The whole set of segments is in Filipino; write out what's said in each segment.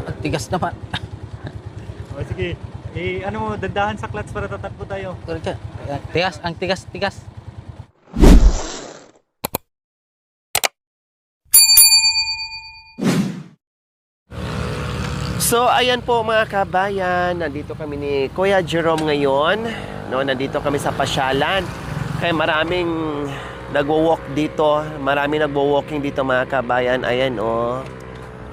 Ang tigas naman. O sige, ano mo, dandahan sa clutch para tatakbo tayo. Tigas, ang tigas, tigas. So ayan po mga kabayan, nandito kami ni Kuya Jerome ngayon. No, nandito kami sa pasyalan. Kaya maraming nagwo-walk dito, maraming nagwo-walking dito mga kabayan. Ayan oh.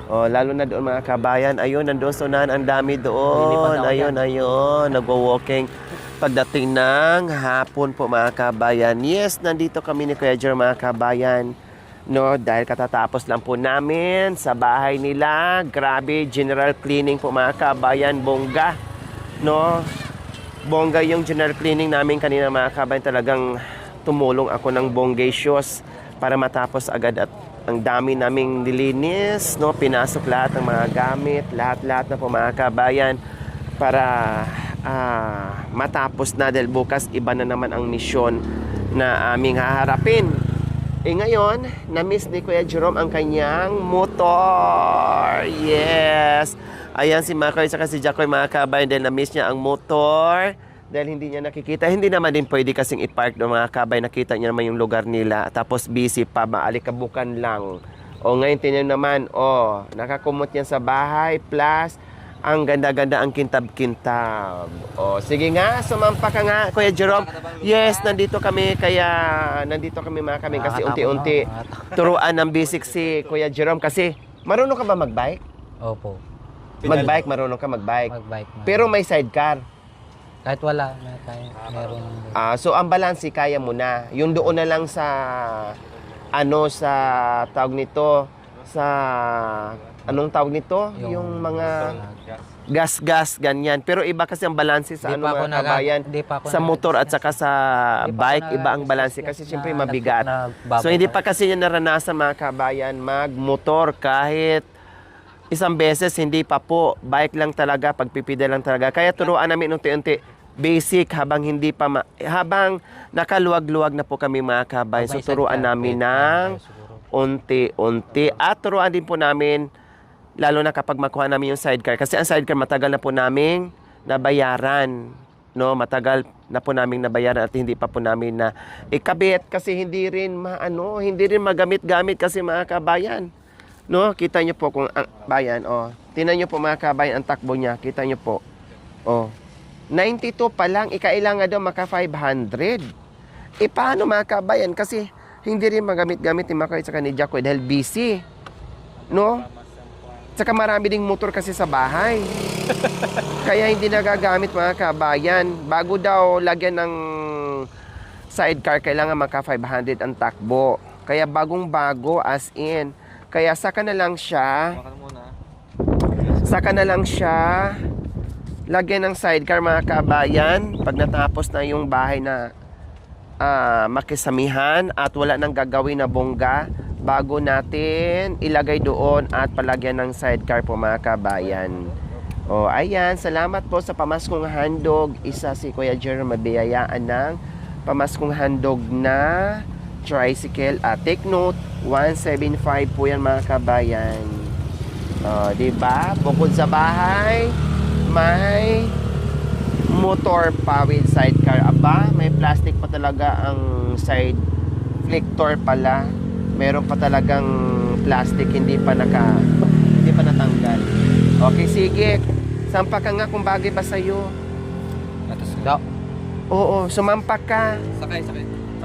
Oh, lalo na doon mga kabayan. Ayun, nandoon sa unahan, ang dami doon. Ayun, nagwo-walking. Pagdating ng hapon po mga kabayan. Yes, nandito kami ni Kuya Jerome mga kabayan. No, dahil katatapos lang po namin sa bahay nila. Grabe, general cleaning po mga kabayan, bongga. No, bongga yung general cleaning namin kanina mga kabayan. Talagang tumulong ako ng bongacious para matapos agad at ang dami naming nilinis, no, pinasok lahat ng mga gamit, lahat-lahat na po mga kabayan para matapos na dahil bukas iba na naman ang misyon na aming haharapin. Ngayon, na-miss ni Kuya Jerome ang kanyang motor. Yes! Ayan si Makoy at si Jacoy mga kabayan dahil na-miss niya ang motor. Dahil hindi niya nakikita. Hindi naman din pwede kasing i-park ng mga kabayan. Nakita niya naman yung lugar nila. Tapos busy pa, maalikabukan lang. O ngayon, tingnan naman, nakakumot yan sa bahay. Plus, ang ganda-ganda ang kintab-kintab. O, sige nga, sumampa ka nga, Kuya Jerome. Yes, nandito kami, kaya nandito kami mga kami kasi unti-unti turuan ng basic si Kuya Jerome. Kasi, marunong ka ba mag-bike? Opo. Mag-bike, marunong ka mag-bike. Mag-bike. Pero may sidecar. Kahit wala, meron. So, ang balanse, kaya mo na. Yung doon na lang sa, sa tawag nito, sa... Anong tawag nito? Yung mga gas-gas, ganyan. Pero iba kasi ang balanse sa mga kabayan. Sa motor at saka sa bike, iba ang balanse. Kasi siyempre mabigat. So hindi pa kasi niya naranasan mga kabayan mag-motor kahit isang beses, hindi pa po. Bike lang talaga, pagpipida lang talaga. Kaya turuan namin unti-unti. Basic habang hindi pa habang nakaluwag-luwag na po kami mga kabayan. So turuan namin ng unti-unti. At turuan din po namin lalo na kapag makuha namin yung sidecar. Kasi ang sidecar matagal na po naming nabayaran. No, matagal na po naming nabayaran at hindi pa po namin na ikabit kasi hindi rin magamit-gamit kasi mga kabayan. No, kita niyo po kung bayan, tingnan niyo po mga kabayan ang takbo niya. Kita niyo po. 92 pa lang, ikailangan daw maka 500. Paano mga kabayan kasi hindi rin magamit-gamit ni Makoy sa kanila ko dahil busy. No? Saka marami ding motor kasi sa bahay. Kaya hindi nagagamit mga kabayan. Bago daw lagyan ng sidecar, kailangan maka 500 ang takbo. Kaya bagong-bago as in. Kaya saka na lang siya lagyan ng sidecar mga kabayan pag natapos na yung bahay na makisamihan at wala nang gagawin na bongga bago natin ilagay doon at palagyan ng sidecar po mga kabayan. Ayan, salamat po sa pamaskong handog. Isa si Kuya Jerome mabiyayaan ng pamaskong handog na tricycle. Take note, 175 po yan mga kabayan. Diba? Bukod sa bahay, may motor pa with sidecar. Aba, may plastic pa talaga ang side flector pala. Meron pa talagang plastic, hindi pa natanggal. Okay, sige. Sampak ka nga kung bagay ba sa'yo. Oo, sumampak ka.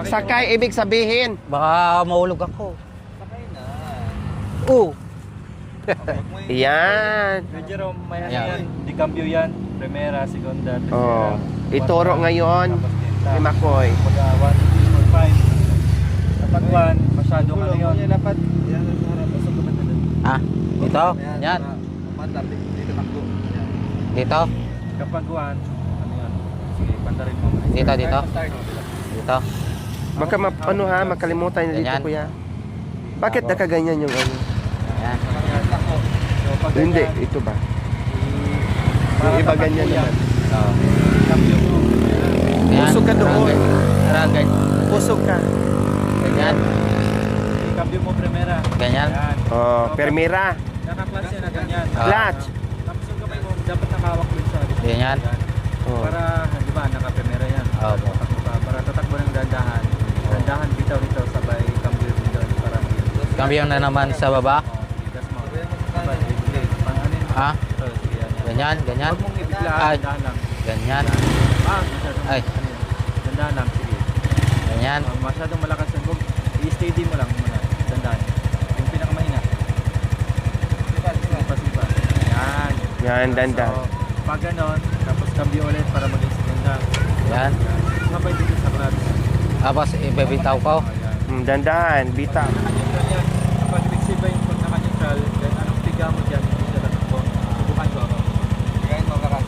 Sakay, ibig sabihin. Baka mahulog ako. Sakay na. Yan. Jerome, may yan. Di cambio yan. Primera, segunda, tercera. Ituro ngayon ni Makoy. Pag 1, 2, 4, 5. Kapag 1, masyado ka na yun. Dapat, yan ang harap. Dito? Yan. Dito? Kapag 1, ano yan? Sige, pandarin mo. Dito? Dito? Baka makalimutan na dito, Ganyan. kuya. Bakit nakaganyan yung ano? Yan. Hindi, ito ba? Yung iba ganyan naman. Cambio mo. Pusog ka doon. Ganyan. Pusog ka. Ganyan. Cambio mo primera. Ganyan. Yan. Permira. Nakaklase na ganyan. Clutch. Tapos yung kamay mo, dapat nakawak dun sa Ganyan. Oh. Para, di ba, naka-primera yan. Opo. Tatakbo ka. Para tatakbo ng dandahan. Dandahan, bitaw nito, sabay cambio din doon. Para Cambio na naman sa baba. bigas mo. Sabay, bigay. Ano yun? Ah? Ito, sige, yan. Ganyan, ganyan. Huwag mong ibiglaan, Ay. dandahan lang. Ganyan. Masyadong, Ay. ano yun? Dandahan lang, sige. Ganyan. Masyadong malakas yun. Huwag, i-steady mo lang muna. Dandahan. Yung pinakamahina. Sipa. Yan. Yan, danda. So, pag ganon, tapos cambio ulit para maging segunda. Yan. Sabay dito sa clutch. Tapos ibebitaw ko. Ayan. Dandahan, bita. Naka-neutral yan. Kapag flexible ba yung pag naka-neutral, then anong tiga mo dyan, hindi siya tatakbo. Subukan ko ako. Tigayin mo, kakas.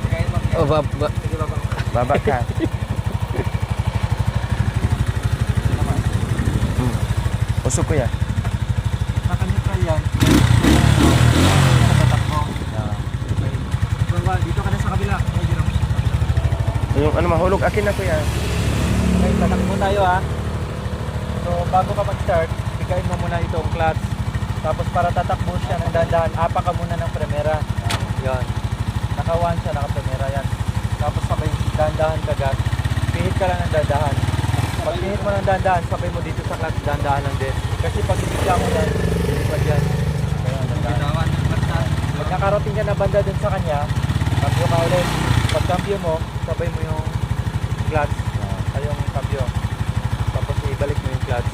Tigayin mo. O, Sige, baba. Baba ka. Usok ko yan. Naka-neutral yan. Tatakbo. Dito ka na sa kabila. Ay, Jerome. Yung ano mahulog, akin na ko yan. Okay, tatakbo tayo ha. So, bago ka mag-start, bigayin mo muna itong clutch. Tapos para tatakbo siya ng dandahan, apa ka muna ng primera. Yan. Naka-1 siya, naka-primera yan. Tapos sabay dandahan ka gas. Pihit ka lang ng dandahan. Pag pihit mo ng dandahan, sabay mo dito sa clutch, dandahan lang din. Kasi pag ibigla mo yan, ilipad yan. Kaya dandahan. Pag nakarating ka na banda dun sa kanya, cambio ka ulit. Pag cambio mo, sabay mo yung clutch. Ay yung cambio. Tapos ibalik mo yung clutch.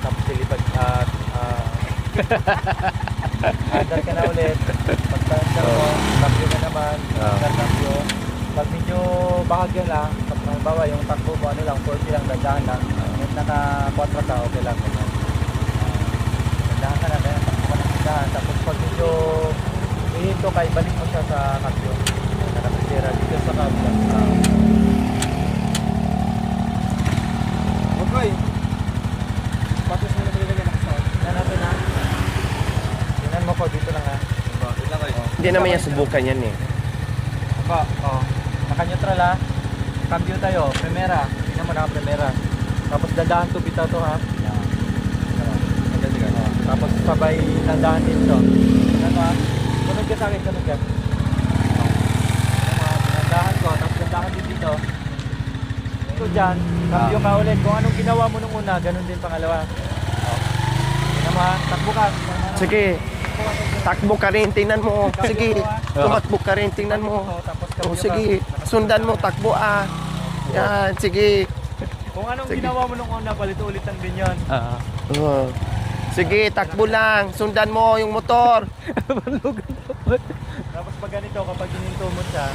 Tapos ilipad at andar ka na ulit. Pag andar mo, cambio ka naman. Andar cambio. Pag medyo bahagya lang, pag halimbawa yung takbo mo, ano lang, 40 lang, dandahan lang. Yung naka-4 ka, okay lang. Dandahan ka na, kaya takbo ka ng dandahan. Tapos pag medyo ihinto ka, ibalik mo siya sa cambio. Nakapitira dito sa cambio. Okay. Patos mo na talaga ng sound. Yan natin ha. Tingnan mo ko dito lang ha. Dito lang kayo. Hindi naman yan subukan yan eh. Ba, oh. Naka-neutral ha. Cambio tayo. Primera. Tingnan mo na primera. Tapos dandahan to bitaw to ha. Tapos sabay dandahan din to. Tingnan mo ha. Sunod ka sa akin. Sunod ka. Dandahan ko. Tapos dandahan din dito. Ito dyan. Cambio ka ulit. Kung anong ginawa mo nung una, ganun din pangalawa. Tingnan mo ha. Takbo ka. Sige, takbo ka rin, tingnan mo. Sige, tumakbo ka rin, tingnan mo. Tapos Oh, cambio sige, ka. sundan mo, takbo ah. Yan, sige. Kung anong Sige. ginawa mo nung una, palit-ulitan din yun. Oh. Sige, takbo lang. Sundan mo yung motor. Tapos pag ganito, kapag gininto mo siya,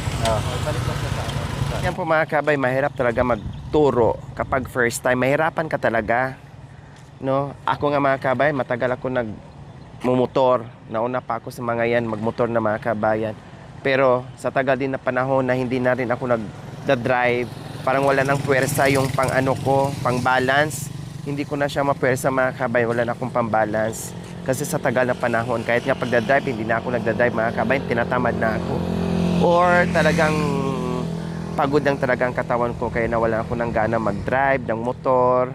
balik mo siya sa ano. Yan po mga kabay, mahirap talaga magturo kapag first time. Mahirapan ka talaga. No? Ako nga mga kabay, matagal ako nagmumotor. Nauna pa ako sa mga yan, magmotor na mga kabayan. Pero sa tagal din na panahon na hindi na rin ako nagda-drive, parang wala nang puwersa yung pang ano ko, pang balance. Hindi ko na siya mapwersa mga kabay, wala na akong pang balance. Kasi sa tagal na panahon, kahit nga pagda-drive, hindi na ako nagda-drive mga kabay, tinatamad na ako. Or talagang pagod lang talaga ang katawan ko, kaya nawalan ako ng gana mag-drive ng motor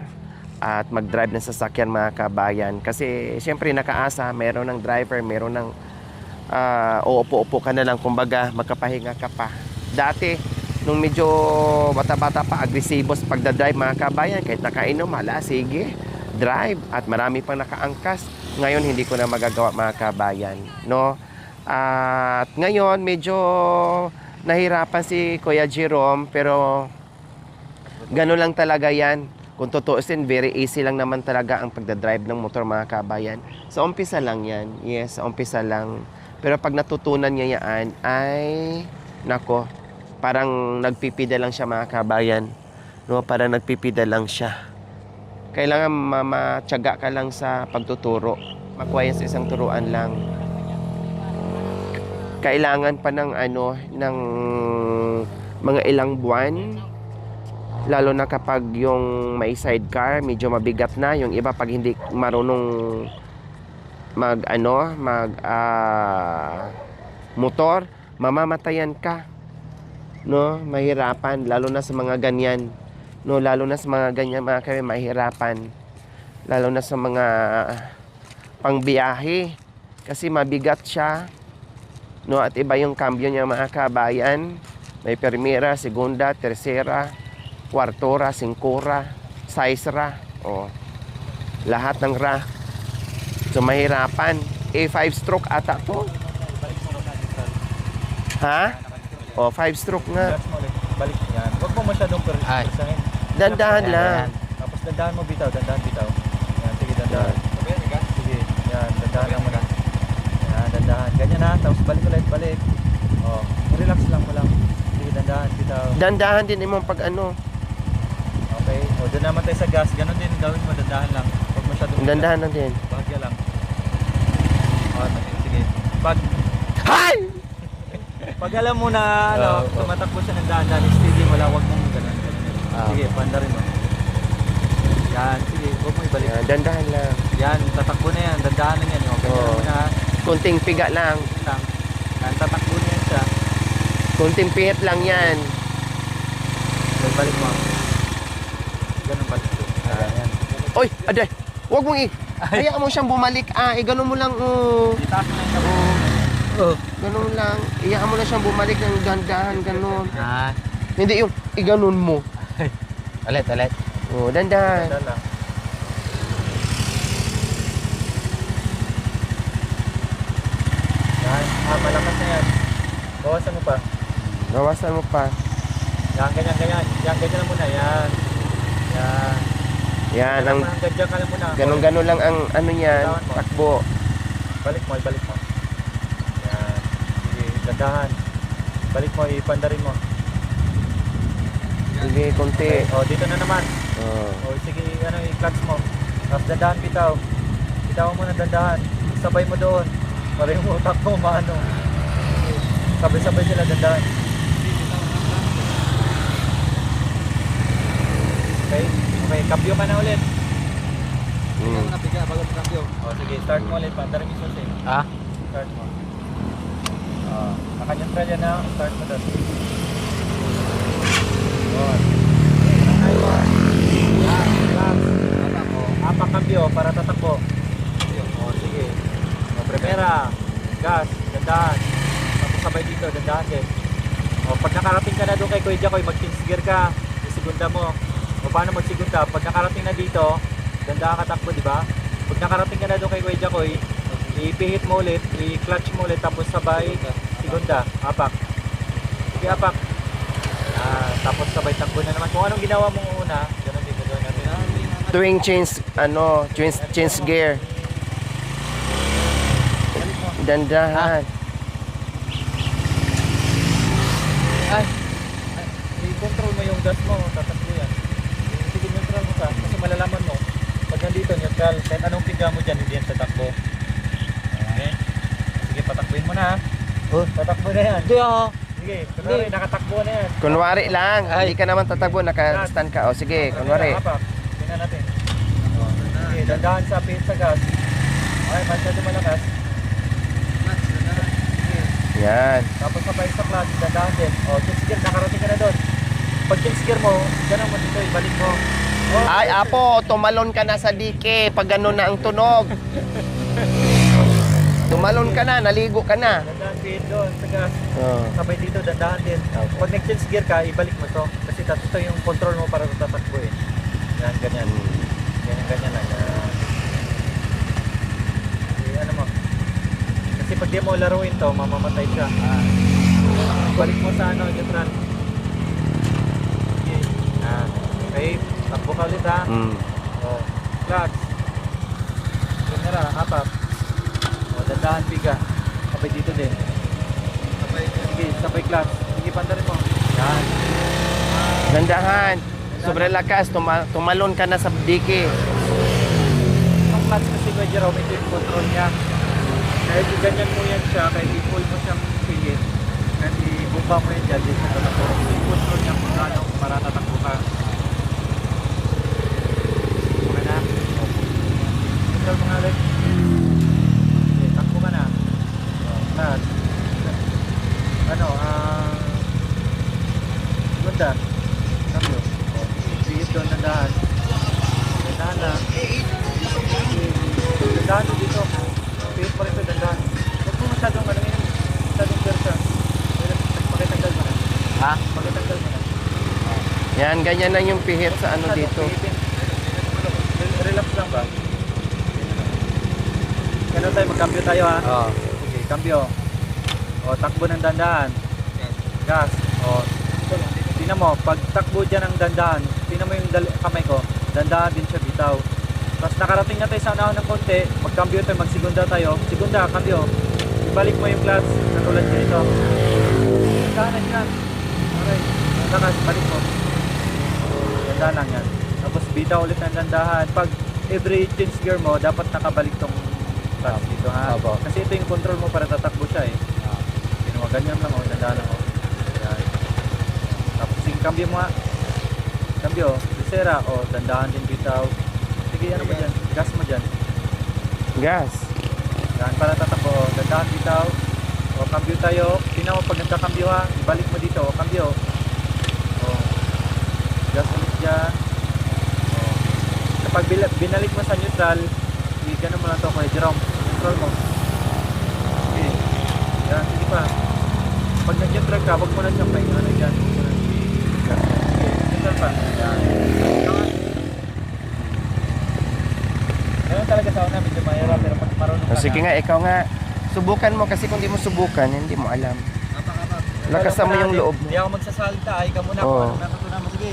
at mag-drive ng sasakyan mga kabayan. Kasi siyempre nakaasa, meron ng driver, meron ng uupo-upo ka na lang, kumbaga magkapahinga ka pa. Dati, nung medyo bata-bata pa, agresibo sa pagdadrive mga kabayan, kahit nakainom, hala, sige, drive. At marami pang nakaangkas. Ngayon, hindi ko na magagawa mga kabayan. No? At ngayon, medyo nahirapan si Kuya Jerome, pero gano'n lang talaga yan. Kung tutuusin, very easy lang naman talaga ang pagdadrive ng motor mga kabayan. Sa umpisa lang yan. Yes, sa umpisa lang. Pero pag natutunan niya yan, ay, nako, parang nagpipida lang siya mga kabayan. No, parang nagpipida lang siya. Kailangan matyaga ka lang sa pagtuturo. Makuha yan sa isang turuan lang. Kailangan pa ng ano, ng mga ilang buwan. Lalo na kapag yung may sidecar, medyo mabigat na. Yung iba pag hindi marunong motor, mamamatayan ka. No, mahirapan lalo na sa mga ganyan. No, lalo na sa mga ganyan mga kayo, mahirapan. Lalo na sa mga pangbiyahe kasi mabigat siya. No, at iba yung cambio niya mga kabayan. May primera, segunda, tercera, kwartora, singkura, saisra. O, lahat ng ra. So, mahirapan. A5 stroke ata to. Balik mo na neutral. Ha? O, 5 stroke nga. Clutch mo ulit. Balik yan. Huwag mo masyadong Ay. persahin. Dandahan Ayan, lang. ayan. Tapos dandahan mo bitaw, dandahan bitaw. Yan, sige dandahan. Sige, yan, dandahan lang muna. Yan, dandahan. Ganyan na, tapos balik ulit, balik. Oh, relax lang mo lang. Sige, dandahan bitaw. Dandahan din imong pag ano. Okay, o doon naman tayo sa gas. Ganon din gawin mo, dandahan lang. Huwag masyadong Dandahan lang din. bahagya lang. Okay, sige. Hay! Pag alam mo na ano, Oo. tumatakbo siya ng dahan-dahan, steady mo lang, huwag mong ganun. Ah. Sige, panda rin mo. Yan, sige, huwag mo ibalik. Yan, dandahan lang. Yan, tatakbo na yan, dandahan lang yan. Okay, Oo. mo na. Kunting piga lang. Lang. Yan, tatakbo na yan siya. Kunting pihit lang yan. Okay, balik mo. Ganun balik mo. Yan. Oy, aday. Huwag mong hayaan mo siyang bumalik. Ganun mo lang. Itaas mo na yung kabo. Ganun lang. Iyaan mo na siyang bumalik ng dandahan. Ganun. Ah, Hindi yung iganon mo. ulit, ulit. Dandahan. Dandahan lang. Yan, malakas na yan. Bawasan mo pa. Bawasan mo pa. Yan, ganyan, ganyan. Yan, ganyan lang muna. Yan. Yan. Yan, ang Ganyan ka lang muna. ganun-ganun lang ang ano niyan. Takbo. Balik mo, ibalik mo. Yan. Sige, dandahan. Balik mo, ipandarin mo. Sige, konti. O, dito na naman. Oh. O, sige, ano, i-clutch mo. Tapos dandahan, bitaw. Bitaw mo na dandahan. Sabay mo doon. Para yung utak mo, maano. Sabay-sabay sila dandahan. Okay? Okay, kabyo ka na ulit. Mm. Bago mo kabyo. O, sige, start mo ulit. Pandarin yung susi. Ah, Start mo. Naka-neutral yan na. Start mo doon. Yun. Ay mo. Relax. Apak cambio para tatakbo. O, sige. O, primera. Gas. Dandahan. Tapos sabay dito. Dandahan din. O, pag nakarating ka na doon kay Kuya Jacoy, mag-change gear ka. Yung segunda mo. O, paano mag-segunda? Pag nakarating na dito, dandahan ka takbo, di ba? Pag nakarating ka na doon kay Kuya Jacoy, ipihit mo ulit, i-clutch mo ulit, tapos sabay segunda, apak. Sige, apak. Tapos sabay takbo na naman. Kung anong ginawa mong una, ganun din gagawin natin. Tuwing change gear. Balik mo. Dandahan. ay, I-control mo yung gas mo, tatakbo yan. Sige, neutral mo ka. Kasi malalaman mo, pag nandito, neutral, kahit anong piga mo dyan, hindi yan tatakbo. Okay? Sige, patakbuin mo na. Oh. Tatakbo na yan. hindi ah. Sige, kunwari, nakatakbo na yan. Kunwari lang. Ay. Hindi ka naman tatakbo. Naka-stand ka. O sige, kunwari. Apak. Tingnan natin. Sige, dandahan sa pihit sa gas. Okay, masyado malakas. Sige. Yan. Tapos sabay sa clutch, dandahan din. O, change gear, nakarating ka na doon. Pag change gear mo, ganun mo dito, ibalik mo. O, Ay, apo, tumalon ka na sa dike. Pag gano'n na ang tunog. Tumalon ka na, naligo ka na. dandahan pihit doon sa gas. Oh. Sabay dito, dandahan din. Pag nag-change gear ka, ibalik mo to. Kasi ito yung control mo para tatakbo eh. Yan, ganyan. Ganyan lang. Yan. Okay, ano mo? Kasi pag di mo laruin to, mamamatay siya. Balik mo sa ano, neutral. Okay. Okay, takbo ka ulit ha. O, clutch. Camera, apak. O, dandahan piga. Sabay dito din. Sige, sabay clutch. Sige, pandarin mo. Yan. Dandahan. Sobrang lakas. Tumalon ka na sa dike. Ang clutch kasi Kuya Jerome, ito yung control niya. Kahit ganyan mo yan siya, kahit i-pull mo siyang pigit, kahit i-bumba mo yan dyan, dito sa tatakbo. Yung control niya kung paano para tatakbo ka. Okay na? Control mo nga ulit. Okay, takbo ka na. Clutch. Ano, segunda. Takbo. Pigit doon, nandahan. Nandahan lang. Dandahan dito. Pihit pa rin ito, dandahan. Huwag mo masyadong ano yun. Masyadong Ha? Pagkatanggal mo na. Yan, ganyan lang yung pihit sa ano dito. Relax lang ba? Kano tayo, magkambyo tayo ha? Oo. Sige, kambyo. O, takbo ng dandahan. Gas. O, tingnan mo, pag takbo dyan ng dandahan, tingnan mo yung kamay ko, dandahan din siya bitaw. Tapos nakarating na tayo sa unahan ng konti, magkambyo tayo, magsigunda tayo. Sigunda, kambyo. Ibalik mo yung clutch, katulad dito. Dandahan yan. Alright. Lakas, balik mo. Dandahan lang yan. Tapos bitaw ulit ng dandahan. Pag every change gear mo, dapat nakabalik tong clutch dito ha. Opo. Kasi ito yung control mo para tatakbo siya eh. Pinuha ganyan lang, dandahan lang. Yan. Tapos yung cambio mo nga. Cambio, lisera, dandahan din bitaw. Sige, ano mo dyan? Gas mo dyan. Gas. Yan, para tatakbo. Dandahan bitaw. O, cambio tayo. Tingnan mo pag nagka-cambio ha. Ibalik mo dito. O, cambio. O, gas ulit dyan. O, kapag binalik mo sa neutral, gano'n mo lang ito, Kuya Jerome. Neutral mo. Okay. Yan, sige pa. Pag nag-neutral ka, huwag mo na siyang pahinga na dyan. Huwag mo na siyang okay, neutral pa. Yan. Ganun talaga sa una, medyo mahirap, pero pag marunong ka Sige nga, ikaw nga. Subukan mo kasi kung di mo subukan, hindi mo alam. Lakasan mo yung loob mo. Hindi ako magsasalita, ay ka muna. Oo. Kung ano natutunan mo, sige.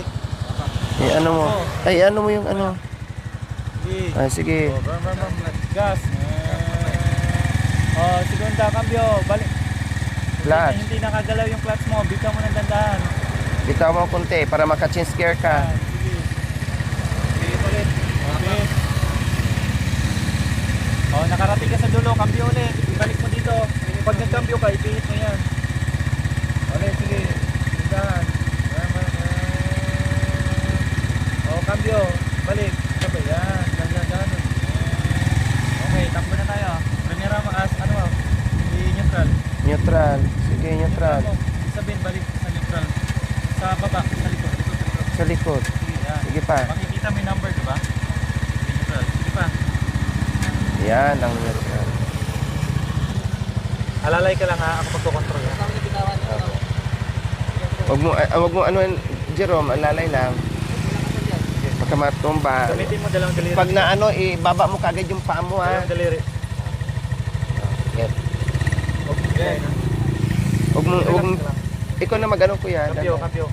Eh, ano mo? Ay, ano mo yung ano? Sige. Ah, sige. Gas. Segunda, cambio. Balik. Clutch. Hindi nakagalaw yung clutch mo. Bitaw mo ng dandahan. Bitaw mo konti para maka-change gear ka. Yan, sige. Sige ulit. Okay. Nakarating ka sa dulo. Cambio ulit. Ibalik mo dito. Pag nag-cambio ka, ipihit mo yan. Ulit, sige. Dandahan. Cambio. Balik. Sabay. Yan. Dandahan. Okay, takbo na tayo. Primera maas, neutral. Neutral. Sige, neutral. Sabihin, balik sa neutral. Sa baba, sa likod. Sa likod. Sige, yan. Sige pa. Makikita may number, diba? Sige, neutral. Sige pa. Yan ang neutral. Alalay ka lang ha, ako magkocontrol ha. Wag mo ano, Jerome, alalay lang. Baka matumba. Gamitin mo dalawang daliri. Pag na ano, ibaba mo kagad yung paa mo ha. Dalawang daliri. Yes. Okay. Wag mo, ikaw na magano kuya. Kampyo, kampyo.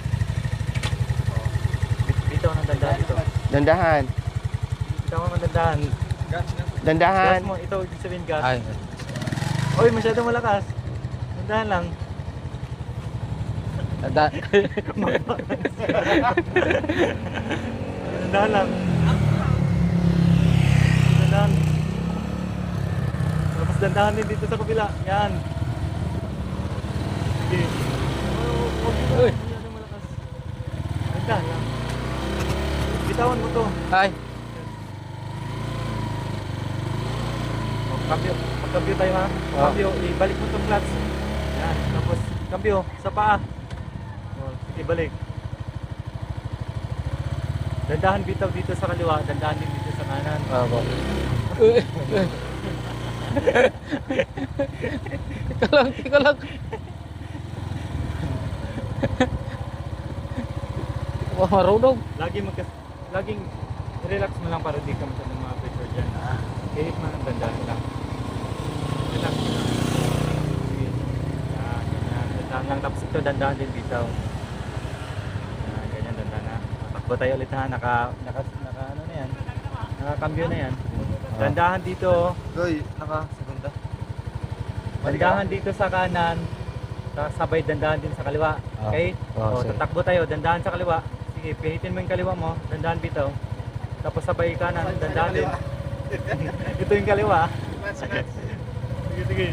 Bitaw ng dandahan dito. Dandahan. Bitaw mo ng dandahan. Dandahan. Gas mo, ito ibig sabihin gas. Ay. Oy, masyadong malakas. Dandahan lang. Dandahan lang. Dandahan. Tapos dandahan din dito sa kabila. Yan. Sige. Uy. Masyadong malakas. Dandahan lang. Bitawan mo to. Ay. Cambio. Mag-cambio tayo ha. Cambio. Ibalik mo itong clutch. Yan. Tapos cambio sa paa. Sige, balik. Dandahan bitaw dito sa kaliwa, dandahan din dito sa kanan. Opo. Ikaw lang. Wah, marunong. Laging relax mo lang para di ka masyadong ma-pressure dyan. Kahit man ang dandahan lang. Relax mo lang. Sige. Yan, ganyan. Dandahan lang. Tapos ito, dandahan din bitaw. Yan, ganyan, dandahan na. Takbo tayo ulit ha. Naka ano na yan. Nakakambyo na yan. Dandahan dito. Segunda. Dandahan dito sa kanan. Sabay dandahan din sa kaliwa. Okay? Sige. Tatakbo tayo. Dandahan sa kaliwa. Sige, pihitin mo yung kaliwa mo. Dandahan bitaw. Tapos sabay kanan. Dandahan din. Ito yung kaliwa. Sige, sige.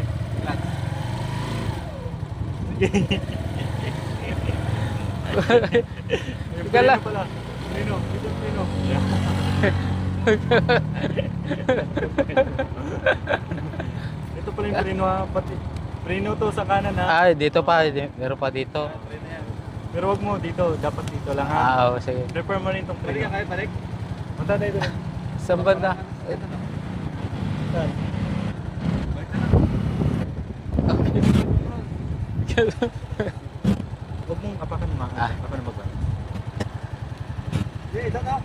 Ika lang. Preno. Ito pala yung preno ha. Pati preno to sa kanan ha. Ay, dito pa. Meron pa dito. Pero wag mo dito. Dapat dito lang ha. Oo, sige. Prepare mo rin itong preno. Balik. Punta tayo doon. Saan banda? Saan? Huwag mong apakan ito ka.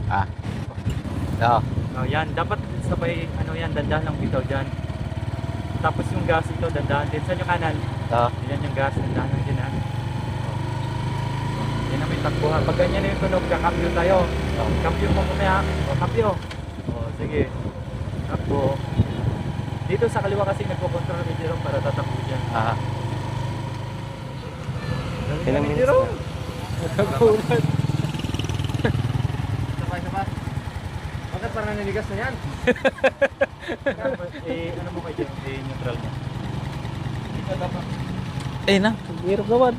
Ah. Oo. Oh, yan, dapat sabay, ano yan, dandahan lang bitaw dyan. Tapos yung gas ito, dandahan din. Sa inyo kanan, Oo. yan yung gas, dandahan lang din ha. Yan na may takbuhan. Pag ganyan na yung tunog, kakambyo tayo. Kambyo mo muna ha. O, kambyo. O, sige. Takbo. Dito sa kaliwa kasi nagpo-control ni Jerome para tatakbo dyan. Ah. Ilang Ni minutes Jerome. Nagkagulat. Sabay. Bakit parang naninigas na yan? Ano mo kayo dyan? Neutral mo. Ito dapat. Eh na, hirap naman.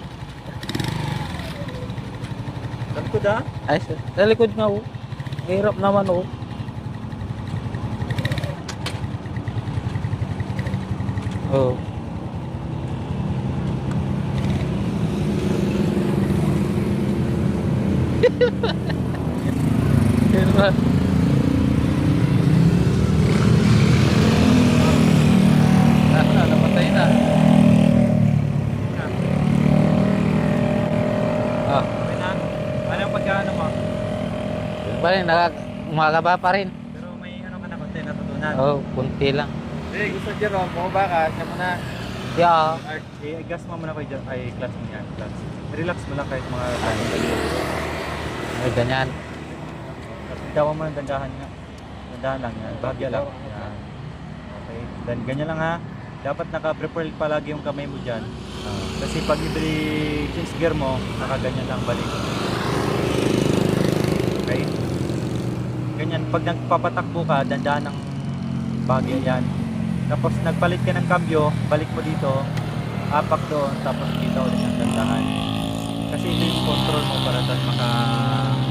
Sa likod ha? Ay, sa likod nga oh. Hirap naman oh. Oh. Hirap. Napatay na. Ah, Okay na. Ano yung pagkaano mo? pa rin, umagaba pa rin. Pero may ano ka na konti natutunan. Oh, kunti lang. Gusto Jerome, bumaba ka, siya muna. Yeah. Gas mo muna kayo dyan. Ay, clutch mo yan. Clutch. Relax mo lang kahit mga Ay, ganyan. Bitawan mo ng dandahan nga. Dandahan lang yan. Bagya lang. Yan. Okay. Then ganyan lang ha. Dapat naka-prepare palagi yung kamay mo dyan. Kasi pag i-change gear mo, nakaganyan lang balik. Okay? Ganyan. Pag nagpapatakbo ka, dandahan ng bagya yan. Tapos nagpalit ka ng kambyo, balik mo dito, apak doon, tapos dito ulit ang dandahan. Kasi ito yung control mo para tayo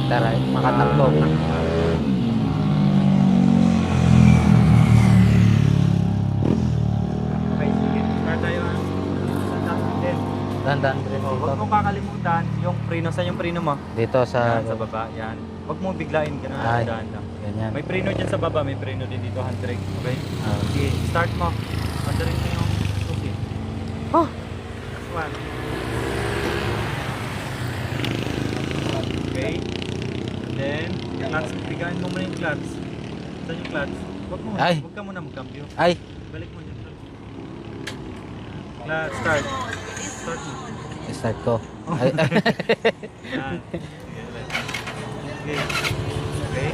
Tara, makatakbo. Okay, sige. Start tayo ha. Dandahan din. Dandan rin Oh, huwag dito. mong kakalimutan yung preno. Saan yung preno mo? Dito sa... Yan, sa baba. Yan. Huwag mong biglain ka na. Ay. Dandahan lang. Ganyan. May preno dyan sa baba. May preno din dito. Handbrake. Okay? Ah. Sige. Start mo. Pandarin mo yung susi. Oh. Last one. Okay. And then, clutch. Bigaan mo muna yung clutch. Saan yung clutch? Ay. Huwag ka muna magkambyo. Ay, Balik mo yung clutch. Clutch. Start. Start mo. start ko. Ay, Yan. Okay. Okay.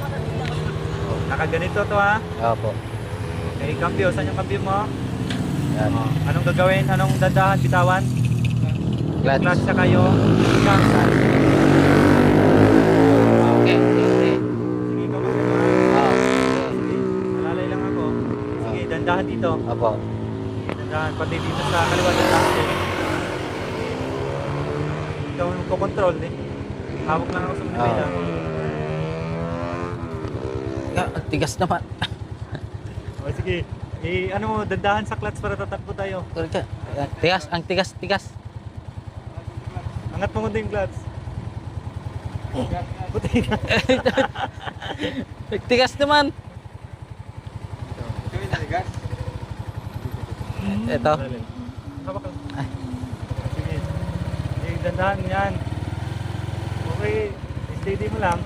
Oh, nakaganito to ha. Opo. Okay, kambyo. Saan yung kambyo mo? Yan. Oh, anong gagawin? Anong dandahan? Bitawan? Clutch. Clutch na kayo. Clutch. Okay. Okay. Sige, ikaw mag Ah. Sige, alalay lang ako. Sige, dandahan dito. Opo. Dandahan. Pati dito sa kaliwa dandahan din. Ikaw ang kukontrol eh. Hawak lang ako sa manibela. Ang tigas naman. O sige. Ano mo, dandahan sa clutch para tatakbo tayo. Tigas, ang tigas, tigas. Angat mo muna yung clutch. Buti ka. Tigas naman. Ito yung naninigas. Ito. Hawak lang. Sige. Dandahan yan. Okay. Steady mo lang.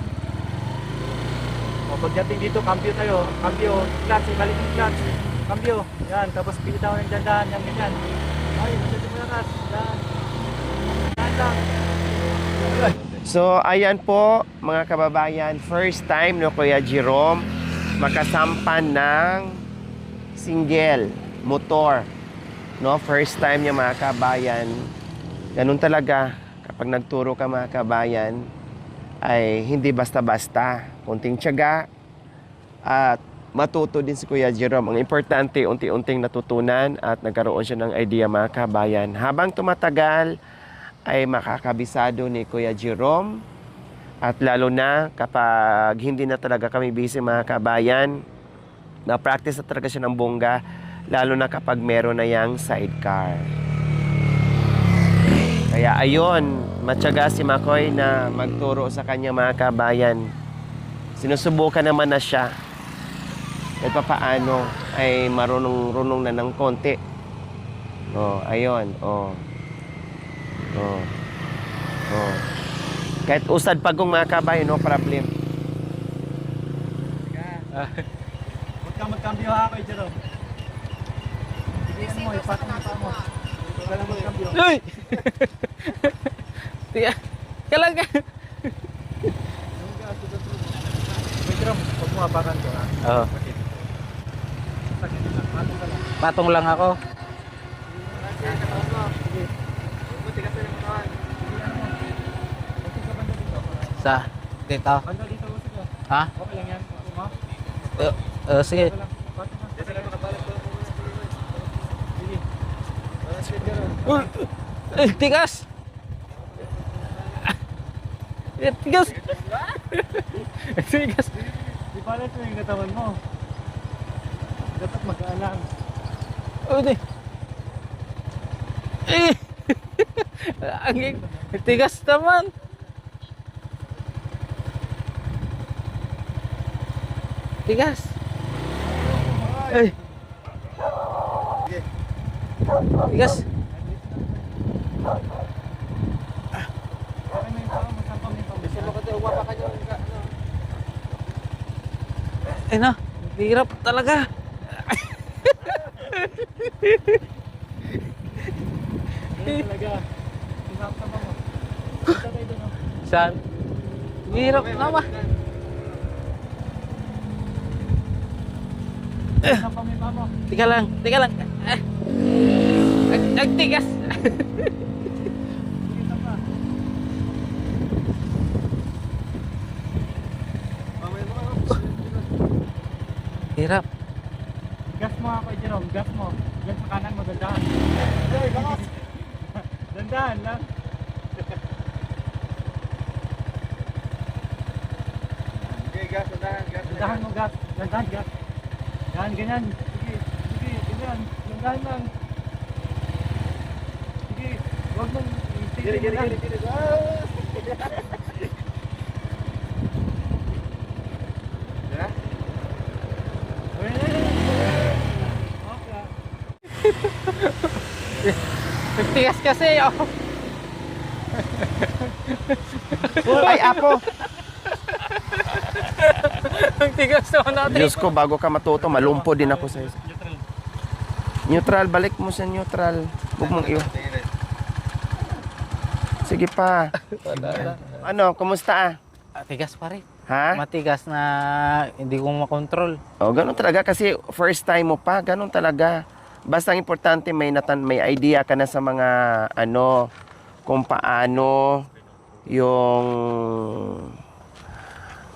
O pagdating dito, cambio tayo. Cambio. Clutch. Ibalik yung clutch. Cambio. Yan. Tapos pilitawan yung dandahan. Yan, ganyan. Ay, masyado mo lakas. Yan. Yan lang. So, ayan po mga kababayan, first time no Kuya Jerome makasampan ng single motor. No, first time niya mga kabayan. Ganun talaga kapag nagturo ka mga kabayan ay hindi basta-basta. Kunting tiyaga at matuto din si Kuya Jerome. Ang importante, unti-unting natutunan at nagkaroon siya ng idea mga kabayan. Habang tumatagal, ay makakabisado ni Kuya Jerome. At lalo na kapag hindi na talaga kami busy mga kabayan, na-practice na talaga siya ng bongga, lalo na kapag meron na yang sidecar. Kaya ayun, matyaga si Makoy na magturo sa kanya mga kabayan. Sinusubukan naman na siya. Kahit papaano ay marunong na ng konti. Oh, ayun, oh. Oh. Oh. Kahit usad pagong mga kabayo, no problem. Huwag kang magkambyo ha, Kuya Jerome. Bigyan mo, ipatong pa mo. Huwag ka lang magkambyo. Uy! Tiga, kailan ka? Kuya Jerome, huwag mo hapakan ko ha. Oo. Sakit lang, patong ka lang. Patong lang ako. Sa dito. Banda dito, usap ka. Ha? Okay lang yan. Okay mo? Sige. Okay lang. Patong ka. Dito lang makabalot ko. Sige. Tigas! Tigas! Tigas! Di palit mo yung katawan mo. Dapat mag-aalam. Oh, di. Eh! Ang tigas naman. Tigas. Ay. Tigas. Okay mo yung paa, masampang yung paa. Gusto mo kasi umapakan yung ano. Ay na, hirap talaga. Ganun talaga. Sinapsapan mo. Punta tayo doon, oh. Saan? Hirap naman. Sinapang mo yung paa mo. Tika lang, tika lang. Ang tigas. Sige, tapa. Hirap. Gas mo ako, Jerome. Gas mo. Gas sa kanan mo, dandahan. Hey, bakas! Dandahan lang. Okay, gas, dandahan, gas. Dandahan mo, gas. Dandahan, gas. Yan, ganyan. Sige, sige, ganyan. Dandahan lang. Sige, huwag mong Giri, giri, giri, giri. Ah! Ya? Tigas kasi. Oh. Ay, apo! Ang tigas naman natin. Diyos ko, bago ka matuto, malumpo din ako sa isa. Neutral, balik mo sa neutral. Huwag mong iyo. Sige pa. Ano, kumusta Tigas pa rin. Ha? Matigas na hindi ko makontrol. Oh, ganun talaga kasi first time mo pa, ganun talaga. Basta ang importante may idea ka na sa mga ano kung paano yung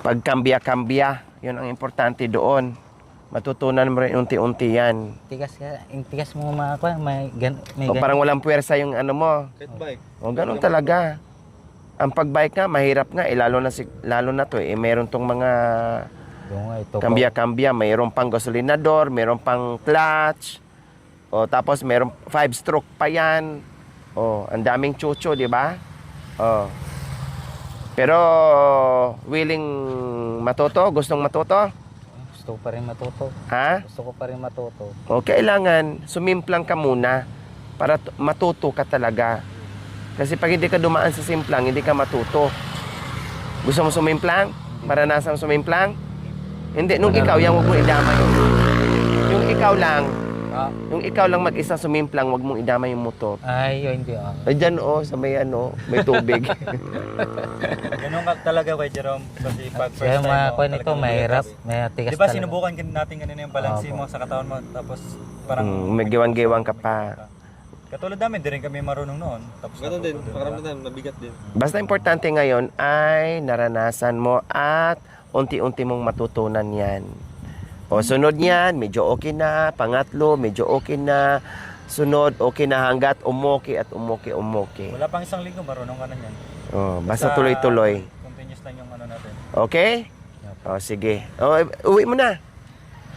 pagkambya-kambya. 'Yun ang importante doon. Matutunan mo rin unti-unti 'yan. Tigas ka. Yung tigas mo mga may O parang walang puwersa yung ano mo. Kahit bike. O ganun talaga. Ang pagbike nga mahirap nga lalo na to meron tong mga kambya-kambya, mayroon pang gasolinador, mayroon pang clutch. O tapos mayroon 5-stroke pa 'yan. O ang daming chucho, di ba? O. Pero willing matuto, gustong matuto? Gusto ko pa rin matuto. Ha? Gusto ko pa rin matuto. O kailangan sumimplang ka muna para matuto ka talaga. Kasi pag hindi ka dumaan sa simplang, hindi ka matuto. Gusto mo sumimplang? Maranasan sumimplang? Hindi, nung ikaw, yan huwag mong idama yun. Yung ikaw lang, yung ikaw lang mag-isa sumimplang, huwag mong idama yung motor. Ay, yun, hindi. Ay, dyan sa may may tubig. Ganun ka talaga kay Jerome kasi pag first Kaya time mga mo, kwan ito, talagang mahirap. bigat. May tigas Di ba talaga. sinubukan natin kanina yung balansi mo sa katawan mo tapos parang May giwang-giwang ka pa. katulad namin, di rin kami marunong noon. Tapos Ganun din, natuto pakaramdam, mabigat din. Basta importante ngayon ay naranasan mo at unti-unti mong matutunan yan. O sunod yan, medyo okay na. Pangatlo, medyo okay na. Sunod, okay na hanggat umuki at umuki. Wala pang isang linggo, marunong ka na yan. O, basta tuloy-tuloy. Continuous lang yung ano natin. Okay? O, sige. O, uwi mo na.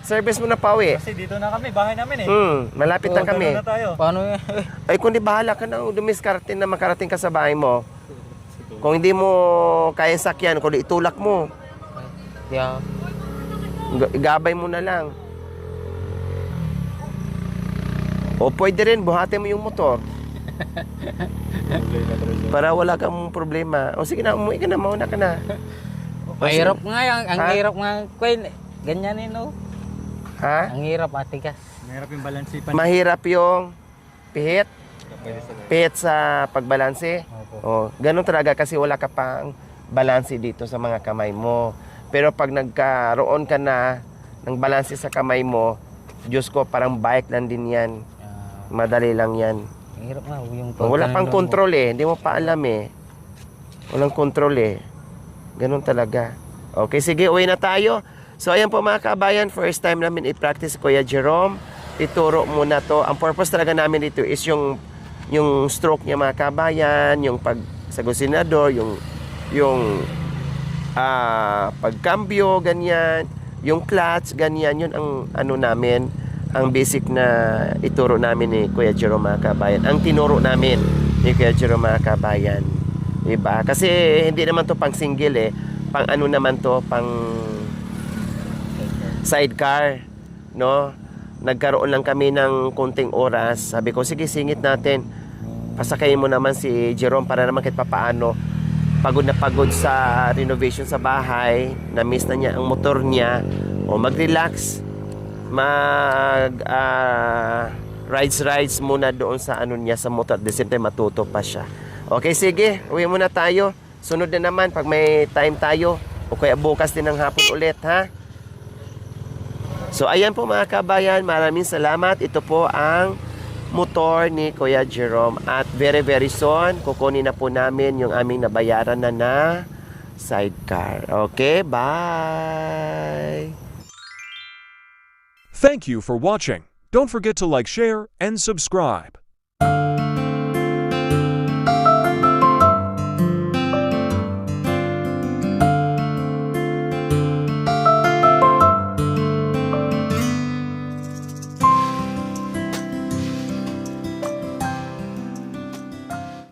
Service mo na pa uwi. Kasi dito na kami, bahay namin eh. Malapit na kami. Dito na tayo. Paano yan? Ay, kung di bahala ka na, dumiskarte na makarating ka sa bahay mo. Kung hindi mo kayang sakyan, kung di itulak mo, Yeah. igabay mo na lang. O pwede rin, buhatin mo yung motor. Para wala kang problema. O sige na, umuwi ka na, mauna ka na. Mahirap nga yan. Ang Ha? hirap nga. Queen, ganyan no. Ha? Ang hirap atigas. Mahirap yung balansipan. Mahirap yung pihit. Pihit sa pagbalanse. O, ganun talaga kasi wala ka pang balanse dito sa mga kamay mo. Pero pag nagkaroon ka na ng balanse sa kamay mo, Diyos ko, parang bike lang din yan. Madali lang yan. Ang hirap nga. Yung Wala pang control eh. Hindi mo pa alam eh. Walang control eh. Ganun talaga. Okay, sige, uwi na tayo. So, ayan po mga kabayan. First time namin i-practice Kuya Jerome. Ituro muna to. Ang purpose talaga namin dito is yung stroke niya mga kabayan, yung pag sa gusinador, yung pagkambyo, ganyan, yung clutch, ganyan, yun ang ano namin, ang basic na ituro namin ni Kuya Jerome mga kabayan. Ang tinuro namin ni Kuya Jerome mga kabayan. Diba? Kasi hindi naman to pang single eh. Pang ano naman to, pang sidecar, no? Nagkaroon lang kami ng konting oras. Sabi ko, sige, singit natin. Pasakayin mo naman si Jerome para naman kahit papaano. Pagod na pagod sa renovation sa bahay. Na-miss na niya ang motor niya. O mag-relax. Rides muna doon sa ano niya sa motor. At the same time, matuto pa siya. Okay, sige. Uwi muna tayo. Sunod na naman pag may time tayo. O kaya bukas din ng hapon ulit, ha? So, ayan po mga kabayan. Maraming salamat. Ito po ang motor ni Kuya Jerome. At very very soon, kukunin na po namin yung aming nabayaran na sidecar. Okay, bye! Thank you for watching. Don't forget to like, share, and subscribe.